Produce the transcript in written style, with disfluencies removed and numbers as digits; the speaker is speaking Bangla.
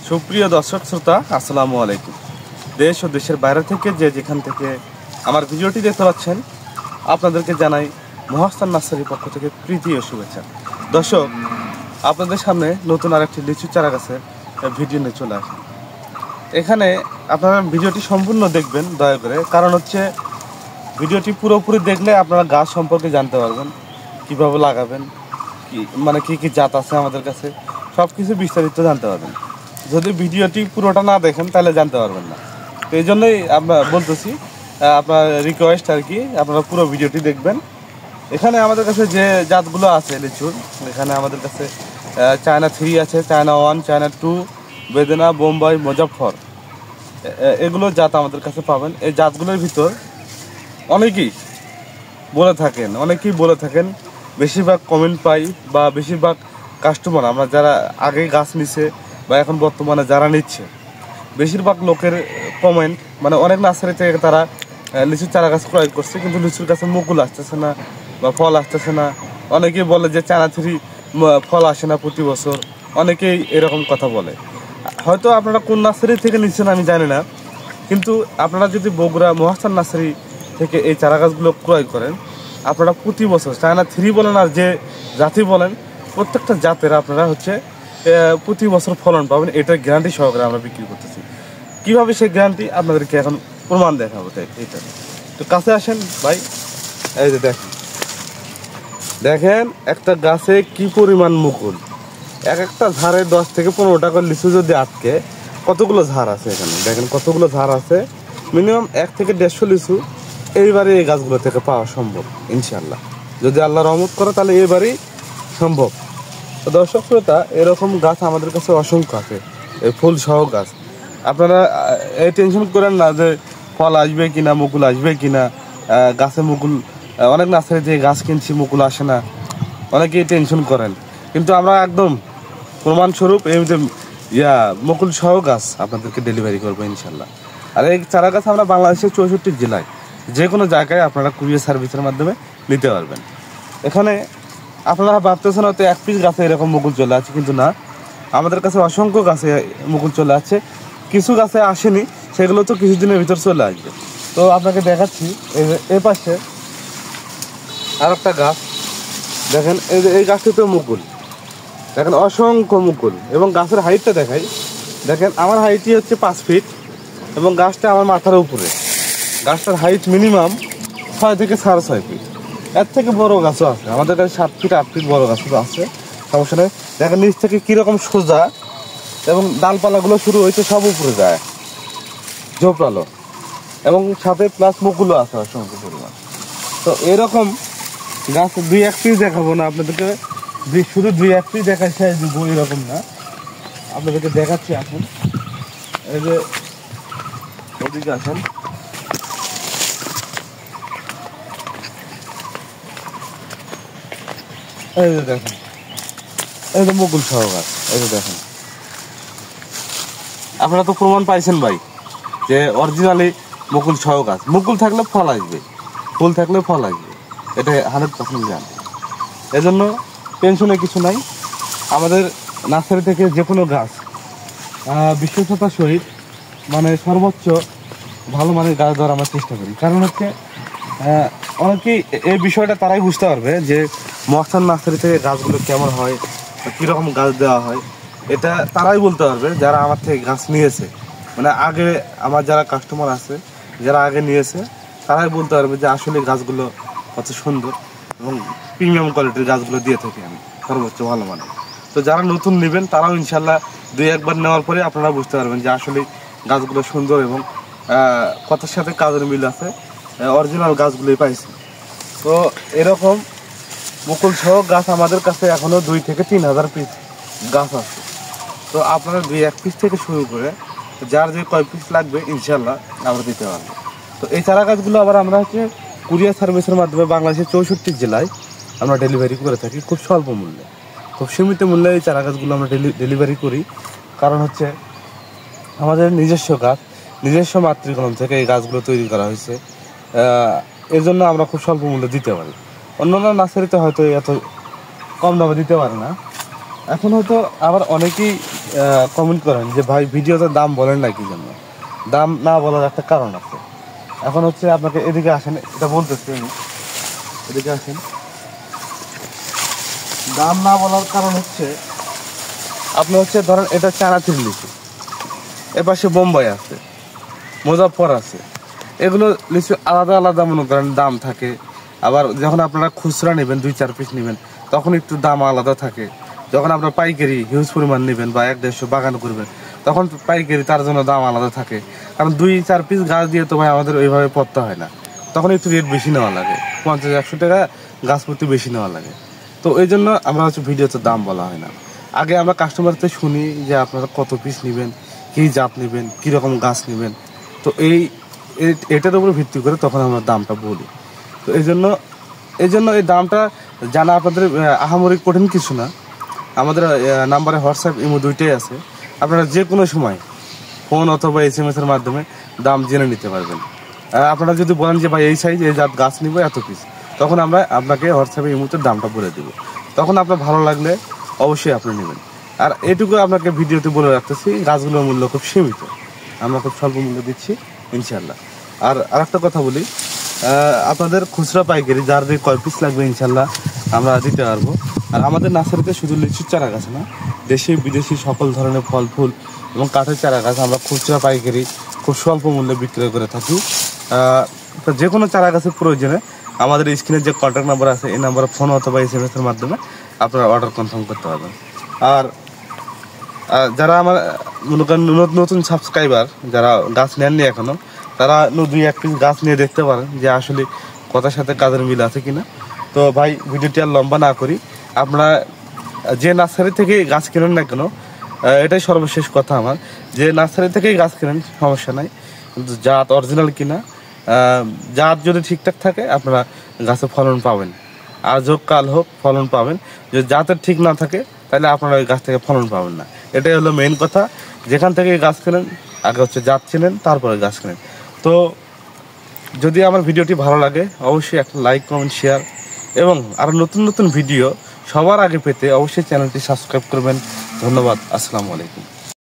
সুপ্রিয় দর্শক শ্রোতা, আসসালামু আলাইকুম। দেশ ও দেশের বাইরে থেকে যেখান থেকে আমার ভিডিওটি দেখতে পাচ্ছেন, আপনাদেরকে জানাই মহাস্থান নার্সারির পক্ষ থেকে প্রীতি ও শুভেচ্ছা। দর্শক, আপনাদের সামনে নতুন আরেকটি লিচু চারা গাছের ভিডিও নিয়ে চলে আসেন। এখানে আপনারা ভিডিওটি সম্পূর্ণ দেখবেন দয়া করে, কারণ হচ্ছে ভিডিওটি পুরোপুরি দেখলে আপনারা গাছ সম্পর্কে জানতে পারবেন, কীভাবে লাগাবেন, কী কী জাত আছে আমাদের কাছে, সব কিছু বিস্তারিত জানতে পারবেন। যদি ভিডিওটি পুরোটা না দেখেন তাহলে জানতে পারবেন না। তো এই জন্যই আমরা বলতেছি, আপনার রিকোয়েস্ট আর কি, আপনারা পুরো ভিডিওটি দেখবেন। এখানে আমাদের কাছে যে জাতগুলো আছে লিচুর, এখানে আমাদের কাছে চায়না 3 আছে, চায়না 1, চায়না 2, বেদেনা, বোম্বাই, মুজাফফর, এগুলো জাত আমাদের কাছে পাবেন। এই জাতগুলোর ভিতর অনেকেই বলে থাকেন, বেশিরভাগ কমেন্ট পাই বা বেশিরভাগ কাস্টমার, আমরা যারা আগে গাছ নিছে বা এখন বর্তমানে যারা নিচ্ছে, বেশিরভাগ লোকের কমেন্ট, মানে অনেক নার্সারি থেকে তারা লিচুর চারা গাছ ক্রয় করছে, কিন্তু লিচুর গাছে মুকুল আসতেছে না বা ফল আসতেছে না। অনেকেই বলে যে চায়না 3 ফল আসে না প্রতি বছর, অনেকেই এরকম কথা বলে। হয়তো আপনারা কোন নার্সারি থেকে নিচ্ছেন আমি জানি না, কিন্তু আপনারা যদি বগুড়া মহাস্থান নার্সারি থেকে এই চারা গাছগুলো ক্রয় করেন, আপনারা প্রতি বছর চায়না 3 বলেন আর যে জাতি বলেন, প্রত্যেকটা জাতের আপনারা হচ্ছে প্রতি বছর ফলন পাবেন। এটার গ্যারান্টি সহকারে আমরা বিক্রি করতেছি। কীভাবে সেই গ্যারান্টি আপনাদেরকে এখন প্রমাণ দেখাবো। এইটা তো কাছে আসেন ভাই, এই যে দেখেন একটা গাছে কি পরিমাণ মুকুল। একটা ঝাড়ে 10 থেকে 15টা করে লিচু যদি আটকে, কতগুলো ঝাড় আছে এখানে দেখেন, কতগুলো ঝাড় আছে। মিনিমাম 1 থেকে 150 লিচু এইবারে এই গাছগুলো থেকে পাওয়া সম্ভব ইনশাল্লাহ। যদি আল্লাহ রহমত করে তাহলে এইবারই সম্ভব। তো দর্শক শ্রোতা, এরকম গাছ আমাদের কাছে অসংখ্য আছে, এই ফুল সহ গাছ। আপনারা এই টেনশন করেন না যে ফল আসবে কিনা, মুকুল আসবে কিনা, গাছে মুকুল, অনেক নার্সারি থেকে গাছ কিনছি মুকুল আসে না, অনেকেই টেনশন করেন। কিন্তু আমরা একদম প্রমাণস্বরূপ এই মুকুল সহ গাছ আপনাদেরকে ডেলিভারি করবো ইনশাল্লাহ। আর এই চারা গাছ আমরা বাংলাদেশের 64 জেলায় যে কোনো জায়গায় আপনারা কুরিয়ার সার্ভিসের মাধ্যমে নিতে পারবেন। এখানে আপনারা ভাবতেছেন হয়তো 1 পিস গাছে এরকম মুকুল চলে আসছে, কিন্তু না, আমাদের কাছে অসংখ্য গাছে মুকুল চলে আসছে। কিছু গাছে আসেনি, সেগুলো তো কিছুদিনের ভিতর চলে আসবে। তো আপনাকে দেখাচ্ছি, এই পাশে আর একটা গাছ দেখেন, এই গাছটিতেও মুকুল দেখেন, অসংখ্য মুকুল। এবং গাছের হাইটটা দেখেন আমার হাইটই হচ্ছে 5 ফিট এবং গাছটা আমার মাথার উপরে। গাছটার হাইট মিনিমাম 6 থেকে 6.5 ফিট। এর থেকে বড় গাছও আছে আমাদের কাছে, 7 ফিট 8 ফিট বড় গাছও আছে, সমস্যা নেই। দেখেন নিচ থেকে কীরকম সোজা, এবং ডালপালাগুলো শুরু হয়েছে সব উপরে যায় ঝোপড়ালো, এবং সাথে প্লাস মুকুলও আছে অসংখ্য পরিমাণ। তো এরকম গাছ 2-1 পিস দেখাবো না আপনাদেরকে, শুধু 2-1 পিস দেখাচ্ছি এরকম না, আপনাদেরকে দেখাচ্ছি। আসুন, এই যে ওদিকে আসেন, এই যে দেখেন, এই যে মুকুল সহ গাছ, এই যে দেখেন। আপনারা তো প্রমাণ পাইছেন ভাই যে অরিজিনালি মুকুল সহ গাছ। মুকুল থাকলে ফল আসবে, ফুল থাকলে ফল আসবে, এটা 100% জান। এজন্য টেনশনের কিছু নাই। আমাদের নার্সারি থেকে যে কোনো গাছ বিশ্বস্ততার সহিত, মানে সর্বোচ্চ ভালো মানের গাছ দেওয়ার আমরা চেষ্টা করি। কারণ হচ্ছে অনেকেই এই বিষয়টা তারাই বুঝতে পারবে যে মহাস্থান নার্সারি থেকে গাছগুলো কেমন হয়, কীরকম গাছ দেওয়া হয়, এটা তারাই বলতে পারবে যারা আমার থেকে গাছ নিয়েছে। মানে আগে আমার যারা কাস্টমার আছে, যারা আগে নিয়েছে, তারাই বলতে পারবে যে আসলে গাছগুলো কত সুন্দর এবং প্রিমিয়াম কোয়ালিটির গাছগুলো দিয়ে থাকি আমি সর্বোচ্চ ভালো মানের। তো যারা নতুন নেবেন তারাও ইনশাল্লাহ 2-1 বার নেওয়ার পরে আপনারা বুঝতে পারবেন যে আসলে গাছগুলো সুন্দর এবং কথার সাথে কাজের মিল আছে, অরিজিনাল গাছগুলোই পাইছে। তো এরকম মুকুল সহ গাছ আমাদের কাছে এখনও 2 থেকে 3 হাজার পিস গাছ আছে। তো আপনারা 2-1 পিস থেকে শুরু করে যার যে কয় পিস লাগবে ইনশাল্লাহ আমরা দিতে পারবো। তো এই চারা গাছগুলো আবার আমরা হচ্ছে কুরিয়ার সার্ভিসের মাধ্যমে বাংলাদেশের 64 জেলায় আমরা ডেলিভারি করে থাকি, খুব স্বল্প মূল্যে, খুব সীমিত মূল্যে এই চারা গাছগুলো আমরা ডেলিভারি করি। কারণ হচ্ছে আমাদের নিজস্ব গাছ, নিজস্ব মাতৃকলম থেকে এই গাছগুলো তৈরি করা হয়েছে, এর জন্য আমরা খুব স্বল্প মূল্যে দিতে পারি। অন্যান্য নার্সারিতে হয়তো এত কম দামে দিতে পারে না। এখন হয়তো আবার অনেকেই কমেন্ট করেন যে ভাই ভিডিওতে দাম বলেন না কি জন্য। দাম না বলার একটা কারণ আছে। এখন হচ্ছে আপনাকে এদিকে আসেন, এটা বলতেছি আমি, এদিকে আসেন। দাম না বলার কারণ হচ্ছে আপনি হচ্ছে ধরেন এটা চানাচুর লিচু, এপাশে বোম্বাই আছে, মুজাফফর আছে, এগুলো লিচু আলাদা আলাদা মনে করেন দাম থাকে। আবার যখন আপনারা খুচরা নেবেন 2-4 পিস নেবেন তখন একটু দাম আলাদা থাকে। যখন আপনার পাইকারি হিউজ পরিমাণ নেবেন বা 1-150 বাগান করবেন তখন পাইকারি তার জন্য দাম আলাদা থাকে। কারণ 2-4 পিস গাছ দিয়ে তো ভাই আমাদের ওইভাবে পড়তে হয় না, তখন একটু রেট বেশি নেওয়া লাগে, 50-100 টাকা গাছ প্রতি বেশি নেওয়া লাগে। তো এই জন্য আমরা হচ্ছে ভিডিওতে দাম বলা হয় না। আগে আমরা কাস্টমারতে শুনি যে আপনারা কত পিস নেবেন, কী জাত নেবেন, কীরকম গাছ নেবেন। তো এটার উপর ভিত্তি করে তখন আমরা দামটা বলি। তো এই জন্য এই দামটা জানা আপনাদের আহামরি কঠিন কিছু না। আমাদের নাম্বারে হোয়াটসঅ্যাপ ইমো দুইটাই আছে, আপনারা যে কোনো সময় ফোন অথবা SMS এর মাধ্যমে দাম জেনে নিতে পারবেন। আপনারা যদি বলেন যে ভাই এই সাইজ এই জাত গাছ নিব এত পিস, তখন আমরা আপনাকে হোয়াটসঅ্যাপে ইমোতে দামটা বলে দেবো। তখন আপনার ভালো লাগলে অবশ্যই আপনি নেবেন। আর এটুকু আপনাকে ভিডিওতে বলে রাখতেছি, গাছগুলোর মূল্য খুব সীমিত, আমরা খুব স্বল্প মূল্য দিচ্ছি ইনশাল্লাহ। আর আরেকটা কথা বলি, আপনাদের খুচরা পাইকারি যার যে কয় পিস লাগবে ইনশাল্লাহ আমরা দিতে পারবো। আর আমাদের নার্সারিতে শুধু লিচুর চারা গাছ না, দেশি বিদেশি সকল ধরনের ফল ফুল এবং কাঠের চারা গাছ আমরা খুচরা পাইকারি খুব স্বল্প মূল্যে বিক্রয় করে থাকি। তো যে কোনো চারা গাছের প্রয়োজনে আমাদের স্ক্রিনে যে কন্ট্যাক্ট নাম্বার আছে এই নাম্বারে ফোন অথবা SMS এর মাধ্যমে আপনারা অর্ডার কনফার্ম করতে পারবেন। আর যারা আমার মনে করেন নতুন সাবস্ক্রাইবার যারা গাছ নেননি এখনো, তারা 2-1 পিস গাছ নিয়ে দেখতে পারেন যে আসলে কথার সাথে কাজের মিল আছে কিনা। তো ভাই ভিডিওটি আর লম্বা না করি, আপনারা যে নার্সারি থেকে গাছ কেনেন না কেন, এটাই সর্বশেষ কথা আমার, যে নার্সারি থেকেই গাছ কেনেন সমস্যা নাই, কিন্তু জাত অরিজিনাল কিনা, জাত যদি ঠিকঠাক থাকে আপনারা গাছে ফলন পাবেন, আজ হোক কাল হোক ফলন পাবেন। যদি জাতের ঠিক না থাকে তাহলে আপনারা ওই গাছ থেকে ফলন পাবেন না। এটাই হলো মেইন কথা। যেখান থেকে গাছ কেনেন আগে হচ্ছে জাত চেনেন, তারপরে গাছ কেনেন। তো যদি আমার ভিডিওটি ভালো লাগে অবশ্যই একটা লাইক কমেন্ট শেয়ার, এবং আরও নতুন নতুন ভিডিও সবার আগে পেতে অবশ্যই চ্যানেলটি সাবস্ক্রাইব করবেন। ধন্যবাদ। আসসালামু আলাইকুম।